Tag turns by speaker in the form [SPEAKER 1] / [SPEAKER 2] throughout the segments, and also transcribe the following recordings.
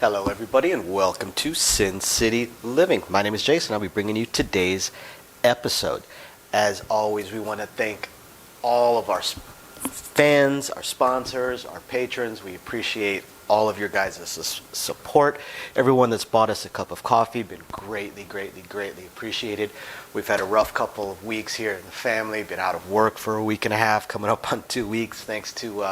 [SPEAKER 1] Hello everybody and welcome to Sin City Living. My name is Jason. I'll be bringing you today's episode. As always, we want to thank all of our fans, our sponsors, our patrons. We appreciate all of your guys' support. Everyone that's bought us a cup of coffee, been greatly appreciated. We've had a rough couple of weeks here in the family, been out of work for a week and a half, coming up on 2 weeks, thanks to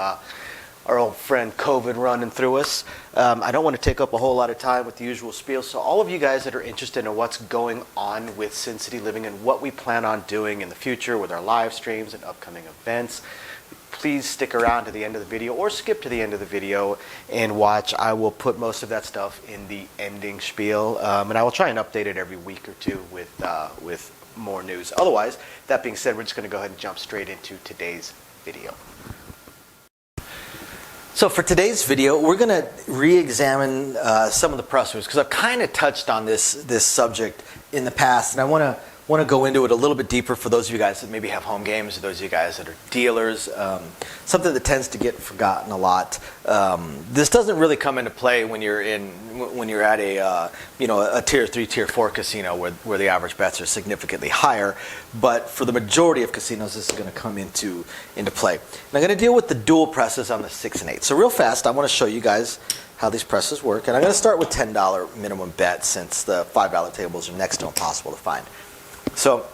[SPEAKER 1] our old friend COVID running through us. I don't want to take up a whole lot of time with the usual spiel, so all of you guys that are interested in what's going on with Sin City Living and what we plan on doing in the future with our live streams and upcoming events, please stick around to the end of the video or skip to the end of the video and watch. I will put most of that stuff in the ending spiel, and I will try and update it every week or two with more news. Otherwise, that being said, we're just going to go ahead and jump straight into today's video. So for today's video, we're going to re-examine some of the pressers because I've kind of touched on this subject in the past, and I want to go into it a little bit deeper for those of you guys that maybe have home games or those of you guys that are dealers. Something that tends to get forgotten a lot. This doesn't really come into play when you're at a tier 3, tier 4 casino where the average bets are significantly higher. But for the majority of casinos, this is going to come into play. And I'm going to deal with the dual presses on the 6 and 8. So real fast, I want to show you guys how these presses work. And I'm going to start with $10 minimum bet since the $5 tables are next to impossible to find. So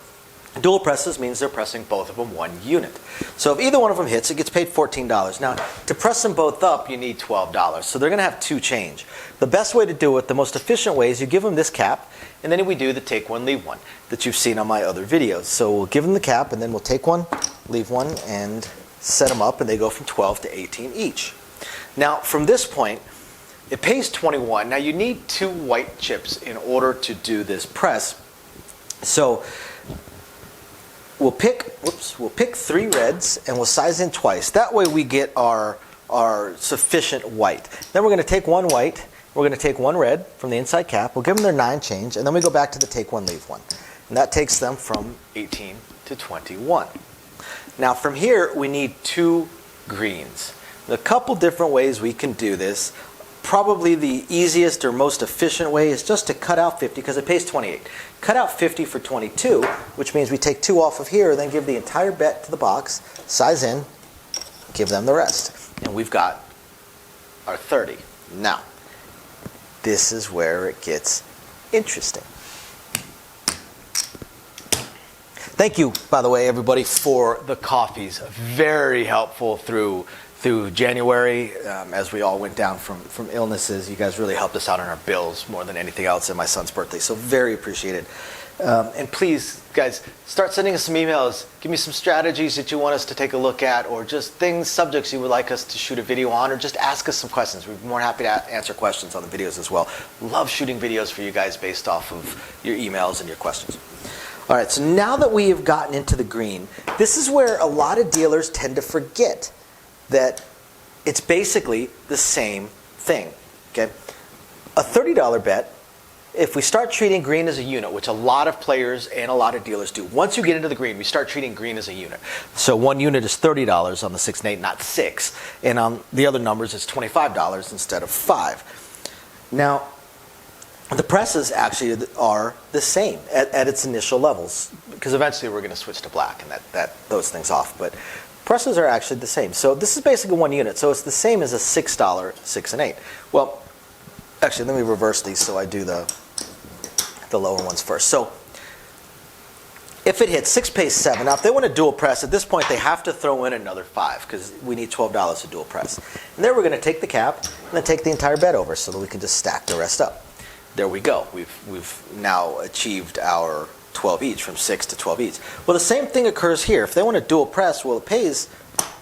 [SPEAKER 1] dual presses means they're pressing both of them one unit. So if either one of them hits, it gets paid $14. Now, to press them both up, you need $12. So they're going to have two change. The best way to do it, the most efficient way, is you give them this cap, and then we do the take one, leave one that you've seen on my other videos. So we'll give them the cap, and then we'll take one, leave one, and set them up, and they go from 12 to 18 each. Now, from this point, it pays 21. Now, you need 2 white chips in order to do this press. So we'll pick 3 reds and we'll size in twice. That way we get our sufficient white. Then we're going to take 1 white, we're going to take 1 red from the inside cap, we'll give them their 9 change, and then we go back to the take 1, leave 1. And that takes them from 18 to 21. Now from here we need 2 greens. There's a couple different ways we can do this. Probably the easiest or most efficient way is just to cut out 50 because it pays 28. Cut out 50 for 22, which means we take 2 off of here, then give the entire bet to the box, size in, give them the rest. And we've got our 30. Now, this is where it gets interesting. Thank you, by the way, everybody, for the coffees. Very helpful through January, as we all went down from illnesses. You guys really helped us out on our bills more than anything else, and my son's birthday, so very appreciated. And please, guys, start sending us some emails. Give me some strategies that you want us to take a look at, or just subjects you would like us to shoot a video on, or just ask us some questions. We'd be more happy to answer questions on the videos as well. Love shooting videos for you guys based off of your emails and your questions. All right, so now that we have gotten into the green, this is where a lot of dealers tend to forget that it's basically the same thing. Okay, a $30 bet, if we start treating green as a unit, which a lot of players and a lot of dealers do, once you get into the green, we start treating green as a unit. So 1 unit is $30 on the 6 and 8, not 6. And on the other numbers, it's $25 instead of 5. Now, the presses actually are the same at its initial levels, because eventually we're going to switch to black and that those things off. But presses are actually the same. So this is basically 1 unit. So it's the same as a $6 6 and 8. Well, actually, let me reverse these so I do the lower ones first. So if it hits, 6 pays 7. Now, if they want to dual press, at this point they have to throw in another 5 because we need $12 to dual press. And then we're going to take the cap and then take the entire bet over so that we can just stack the rest up. There we go. We've now achieved our 12 each, from 6 to 12 each. Well, the same thing occurs here. If they want to dual press, well, it pays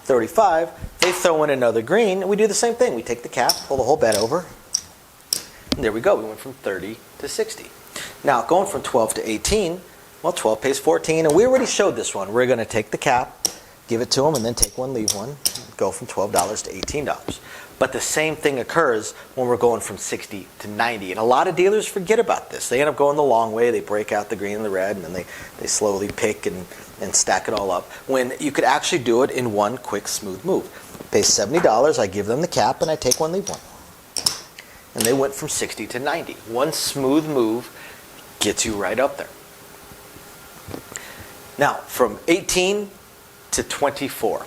[SPEAKER 1] 35. They throw in another green, and we do the same thing. We take the cap, pull the whole bet over, and there we go. We went from 30 to 60. Now, going from 12 to 18, well, 12 pays 14, and we already showed this one. We're going to take the cap, give it to them, and then take 1, leave 1, go from $12 to $18. But the same thing occurs when we're going from 60 to 90. And a lot of dealers forget about this. They end up going the long way. They break out the green and the red, and then they slowly pick and stack it all up. When you could actually do it in one quick, smooth move. Pay $70, I give them the cap, and I take 1, leave 1. and they went from 60 to 90. One smooth move gets you right up there. Now, from 18 to 24.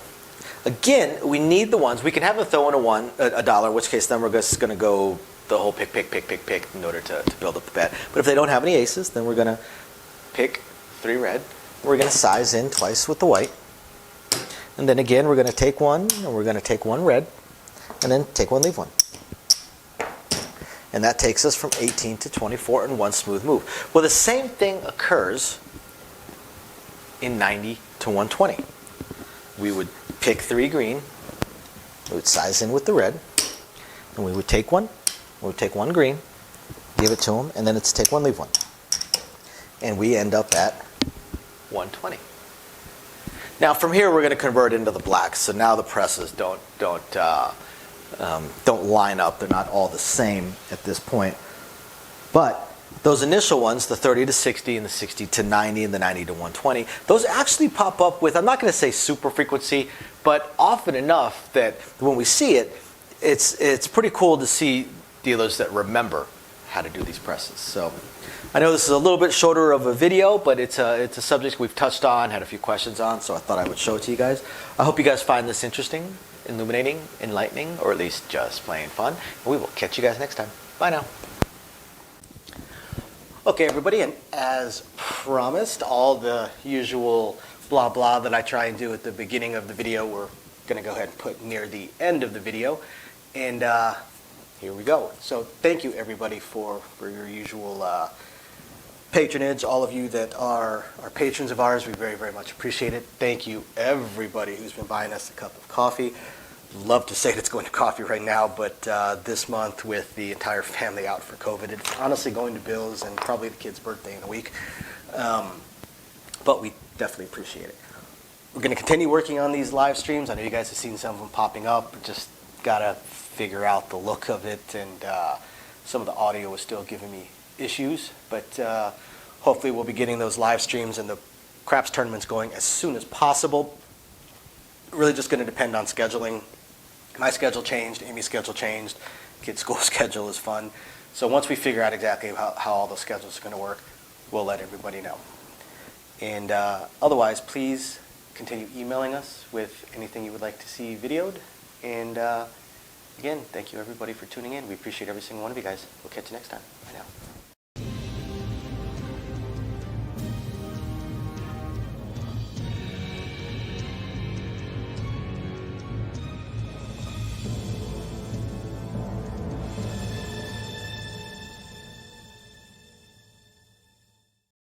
[SPEAKER 1] Again, we need the ones. We can have them throw in a dollar, in which case then we're just going to go the whole pick in order to build up the bet. But if they don't have any aces, then we're going to pick 3 red. We're going to size in twice with the white. And then again, we're going to take one, and we're going to take 1 red, and then take 1, leave 1. And that takes us from 18 to 24 in one smooth move. Well, the same thing occurs in 90 to 120. We would pick 3 green, we would size in with the red, and we would take 1, we would take 1 green, give it to them, and then it's take 1, leave 1. And we end up at 120. Now from here we're going to convert into the blacks. So now the presses don't line up. They're not all the same at this point. But those initial ones, the 30 to 60 and the 60 to 90 and the 90 to 120, those actually pop up with, I'm not going to say super frequency, but often enough that when we see it, it's pretty cool to see dealers that remember how to do these presses. So I know this is a little bit shorter of a video, but it's a subject we've touched on, had a few questions on, so I thought I would show it to you guys. I hope you guys find this interesting, illuminating, enlightening, or at least just plain fun. And we will catch you guys next time. Bye now. Okay, everybody, and as promised, all the usual blah blah that I try and do at the beginning of the video, we're going to go ahead and put near the end of the video. And here we go. So thank you, everybody, for your usual patronage. All of you that are patrons of ours, we very, very much appreciate it. Thank you, everybody who's been buying us a cup of coffee. Love to say it's going to coffee right now, but this month with the entire family out for COVID, it's honestly going to Bill's and probably the kid's birthday in a week. But we definitely appreciate it. We're going to continue working on these live streams. I know you guys have seen some of them popping up, but just got to figure out the look of it, and some of the audio is still giving me issues. But hopefully we'll be getting those live streams and the craps tournaments going as soon as possible. Really just going to depend on scheduling. My schedule changed, Amy's schedule changed, kids' school schedule is fun. So once we figure out exactly how all those schedules are going to work, we'll let everybody know. And otherwise, please continue emailing us with anything you would like to see videoed. And again, thank you everybody for tuning in. We appreciate every single one of you guys. We'll catch you next time. Bye now.